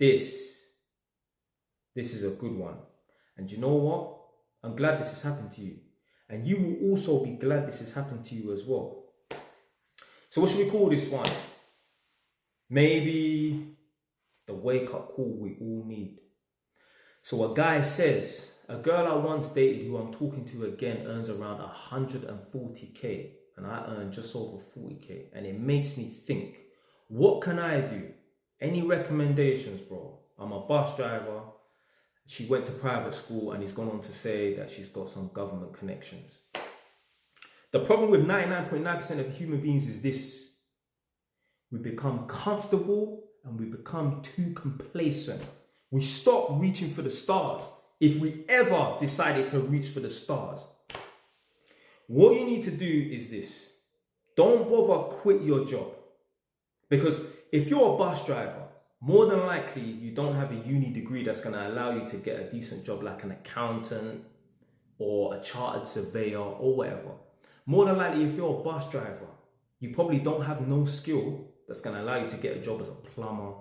This is a good one. And you know what? I'm glad this has happened to you. And you will also be glad this has happened to you as well. So what should we call this one? Maybe the wake-up call we all need. So a guy says, a girl I once dated who I'm talking to again earns around 140k and I earn just over 40k. And it makes me think, what can I do? Any recommendations, bro? I'm a bus driver. She went to private school and he's gone on to say that she's got some government connections. The problem with 99.9% of human beings is this. We become comfortable and we become too complacent. We stop reaching for the stars if we ever decided to reach for the stars. What you need to do is this. Don't bother quit your job. Because if you're a bus driver, more than likely you don't have a uni degree that's going to allow you to get a decent job like an accountant or a chartered surveyor or whatever. More than likely, if you're a bus driver, you probably don't have no skill that's going to allow you to get a job as a plumber,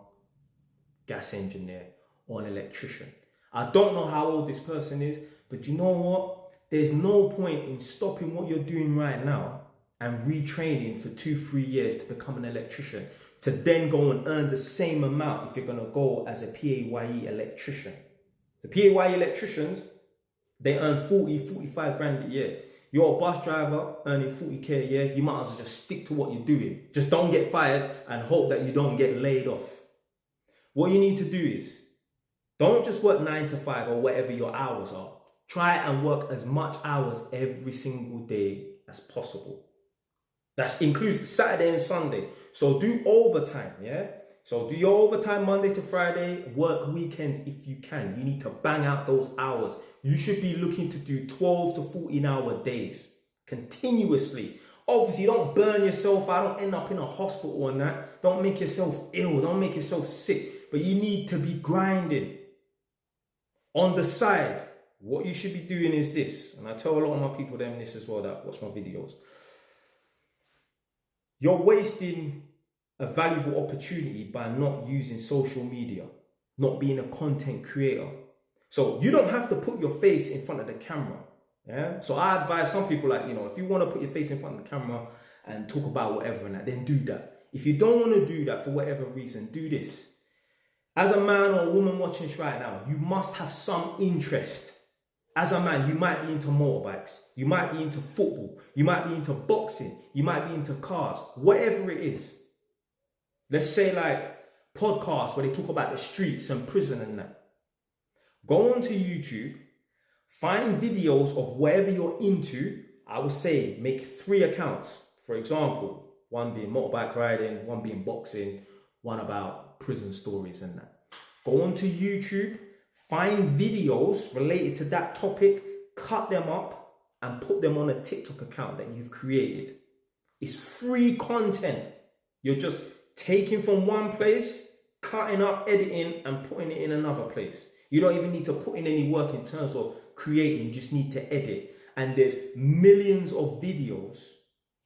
gas engineer, or an electrician. I don't know how old this person is, but you know what? There's no point in stopping what you're doing right now and retraining for 2-3 years to become an electrician, to then go and earn the same amount if you're going to go as a PAYE electrician. The PAYE electricians, they earn 45 grand a year. You're a bus driver earning 40k a year, you might as well just stick to what you're doing. Just don't get fired and hope that you don't get laid off. What you need to do is, don't just work 9 to 5 or whatever your hours are. Try and work as much hours every single day as possible. That includes Saturday and Sunday. So do overtime, yeah? So do your overtime Monday to Friday, work weekends if you can. You need to bang out those hours. You should be looking to do 12 to 14-hour days continuously. Obviously, don't burn yourself out. Don't end up in a hospital and that. Don't make yourself ill. Don't make yourself sick. But you need to be grinding. On the side, what you should be doing is this. And I tell a lot of my people them this as well that watch my videos. You're wasting a valuable opportunity by not using social media, not being a content creator. So you don't have to put your face in front of the camera. Yeah. So I advise some people, like, if you want to put your face in front of the camera and talk about whatever and that, then do that. If you don't want to do that for whatever reason, do this. As a man or a woman watching this right now, you must have some interest. As a man, you might be into motorbikes, you might be into football, you might be into boxing, you might be into cars, whatever it is. Let's say like podcasts where they talk about the streets and prison and that. Go onto YouTube, find videos of whatever you're into. I would say make 3 accounts. For example, one being motorbike riding, one being boxing, one about prison stories and that. Go onto YouTube, find videos related to that topic, cut them up and put them on a TikTok account that you've created. It's free content. You're just taking from one place, cutting up, editing and putting it in another place. You don't even need to put in any work in terms of creating, you just need to edit. And there's millions of videos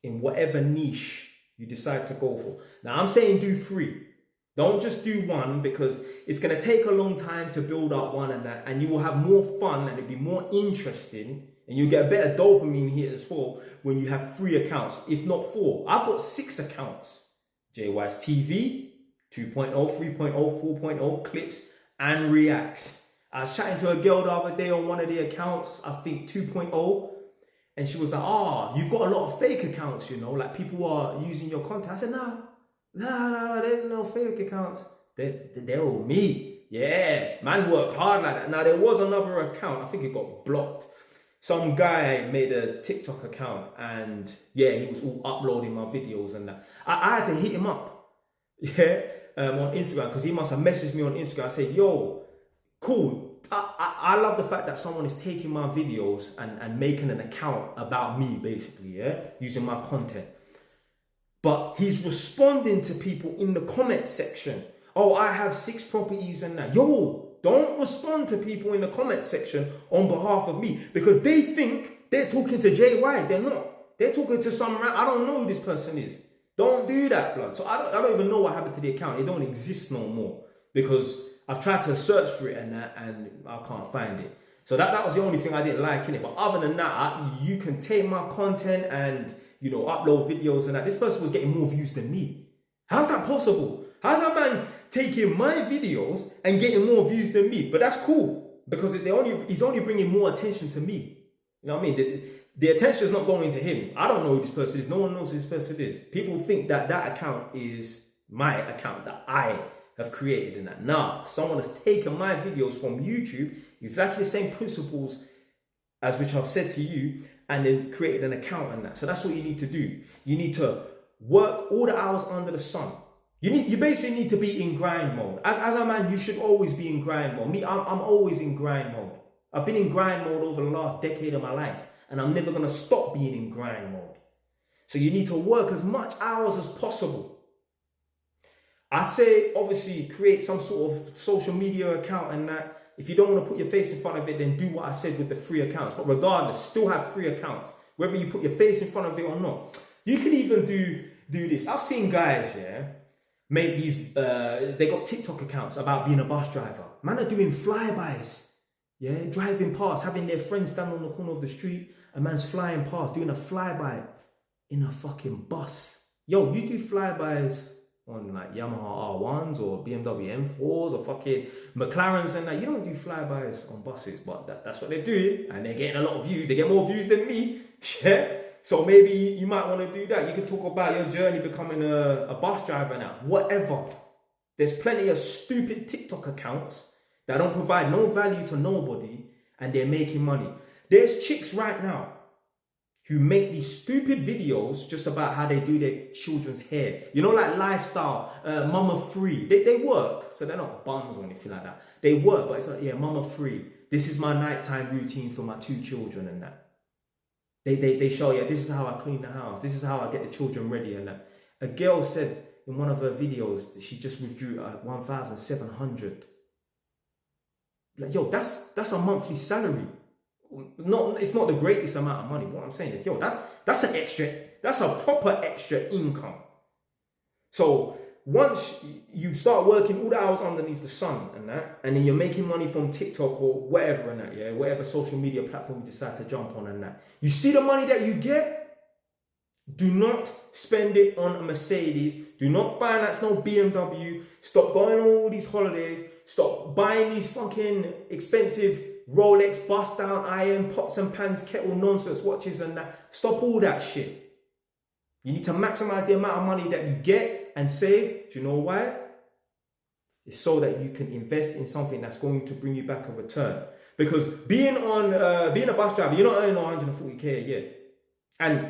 in whatever niche you decide to go for. Now I'm saying do 3. Don't just do 1, because it's going to take a long time to build up one and that, and you will have more fun and it'll be more interesting, and you'll get a better dopamine hit as well when you have 3 accounts, if not 4. I've got 6 accounts. JWise TV, 2.0, 3.0, 4.0, clips and reacts. I was chatting to a girl the other day on one of the accounts, I think 2.0, and she was like, you've got a lot of fake accounts, like people are using your content. I said, no, there's no fake accounts. They're all me. Yeah, man worked hard like that. Now, there was another account, I think it got blocked. Some guy made a TikTok account and he was all uploading my videos and that. I had to hit him up, on Instagram, because he must have messaged me on Instagram. I said, yo, cool. I love the fact that someone is taking my videos and making an account about me, basically, using my content. But he's responding to people in the comment section. Oh, I have 6 properties and that. Yo, don't respond to people in the comment section on behalf of me, because they think they're talking to JWise. They're not. They're talking to some I don't know who this person is. Don't do that, blood. So I don't even know what happened to the account. It don't exist no more, because I've tried to search for it and I can't find it. So that was the only thing I didn't like in it. But other than that, you can take my content and, you know, upload videos and that. This person was getting more views than me. How's that possible? How's that man taking my videos and getting more views than me? But that's cool because he's only bringing more attention to me. You know what I mean? The attention is not going to him. I don't know who this person is. No one knows who this person is. People think that account is my account that I have created and that. Nah, someone has taken my videos from YouTube, exactly the same principles as which I've said to you, and then created an account and that. So that's what you need to do. You need to work all the hours under the sun. You basically need to be in grind mode. As a man, you should always be in grind mode. Me, I'm always in grind mode. I've been in grind mode over the last decade of my life, and I'm never gonna stop being in grind mode. So you need to work as much hours as possible. I say, obviously, create some sort of social media account and that. If you don't want to put your face in front of it, then do what I said with the free accounts. But regardless, still have free accounts, whether you put your face in front of it or not. You can even do this. I've seen guys, make these, they got TikTok accounts about being a bus driver. Man are doing flybys, driving past, having their friends stand on the corner of the street. A man's flying past, doing a flyby in a fucking bus. Yo, you do flybys on like Yamaha R1s or BMW M4s or fucking McLarens and that. You don't do flybys on buses, but that's what they're doing, and they're getting a lot of views. They get more views than me. So maybe you might want to do that. You can talk about your journey becoming a bus driver now. Whatever. There's plenty of stupid TikTok accounts that don't provide no value to nobody, and they're making money. There's chicks right now who make these stupid videos just about how they do their children's hair. You know, like lifestyle, mama free. They work, so they're not bums or anything like that. They work, but it's like, mama free. This is my nighttime routine for my 2 children and that. They show, this is how I clean the house. This is how I get the children ready and that. A girl said in one of her videos that she just withdrew 1,700. Like, yo, that's a monthly salary. It's not the greatest amount of money. What I'm saying is, yo, that's a proper extra income. So once you start working all the hours underneath the sun and that, and then you're making money from TikTok or whatever and that, whatever social media platform you decide to jump on and that, you see the money that you get, do not spend it on a Mercedes. Do not finance no BMW. Stop going on all these holidays. Stop buying these fucking expensive Rolex, bust down iron, pots and pans, kettle nonsense watches and that. Stop all that shit. You need to maximize the amount of money that you get and save. Do you know why? It's so that you can invest in something that's going to bring you back a return. Because being a bus driver, you're not earning 140k a year. And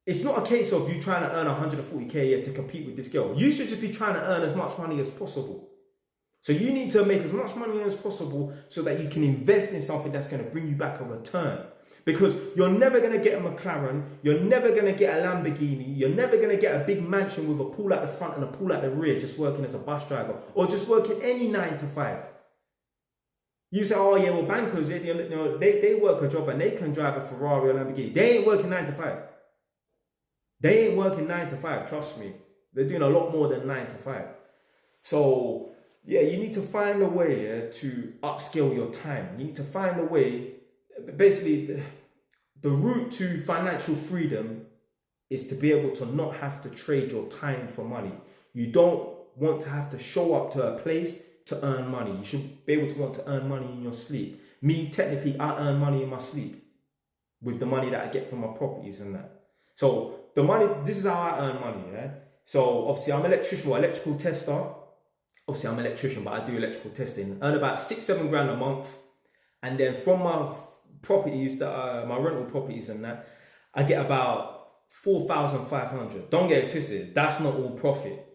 it's not a case of you trying to earn 140k a year to compete with this girl. You should just be trying to earn as much money as possible. So you need to make as much money as possible so that you can invest in something that's going to bring you back a return. Because you're never going to get a McLaren, you're never going to get a Lamborghini, you're never going to get a big mansion with a pool at the front and a pool at the rear just working as a bus driver or just working any 9 to 5. You say, oh yeah, well bankers, they work a job and they can drive a Ferrari or Lamborghini. They ain't working 9 to 5. They ain't working 9 to 5, trust me. They're doing a lot more than 9 to 5. So yeah, you need to find a way to upscale your time. You need to find a way. Basically, the route to financial freedom is to be able to not have to trade your time for money. You don't want to have to show up to a place to earn money. You should be able to want to earn money in your sleep. Me, technically, I earn money in my sleep with the money that I get from my properties and that. So the money, this is how I earn money. So obviously, I'm an electrical tester. Obviously, I'm an electrician, but I do electrical testing. Earn about 6-7 grand a month. And then from my properties, my rental properties and that, I get about 4,500. Don't get it twisted. That's not all profit.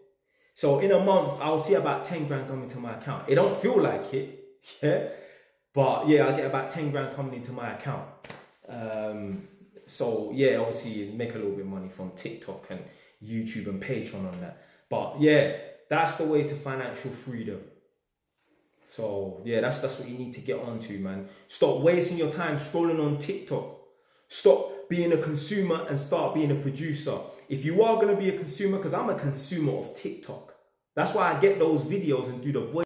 So in a month, I'll see about 10 grand coming to my account. It don't feel like it, but yeah, I get about 10 grand coming into my account. So yeah, obviously make a little bit of money from TikTok and YouTube and Patreon on that. But yeah, that's the way to financial freedom. So yeah, that's what you need to get onto, man. Stop wasting your time scrolling on TikTok. Stop being a consumer and start being a producer. If you are going to be a consumer, because I'm a consumer of TikTok. That's why I get those videos and do the voice.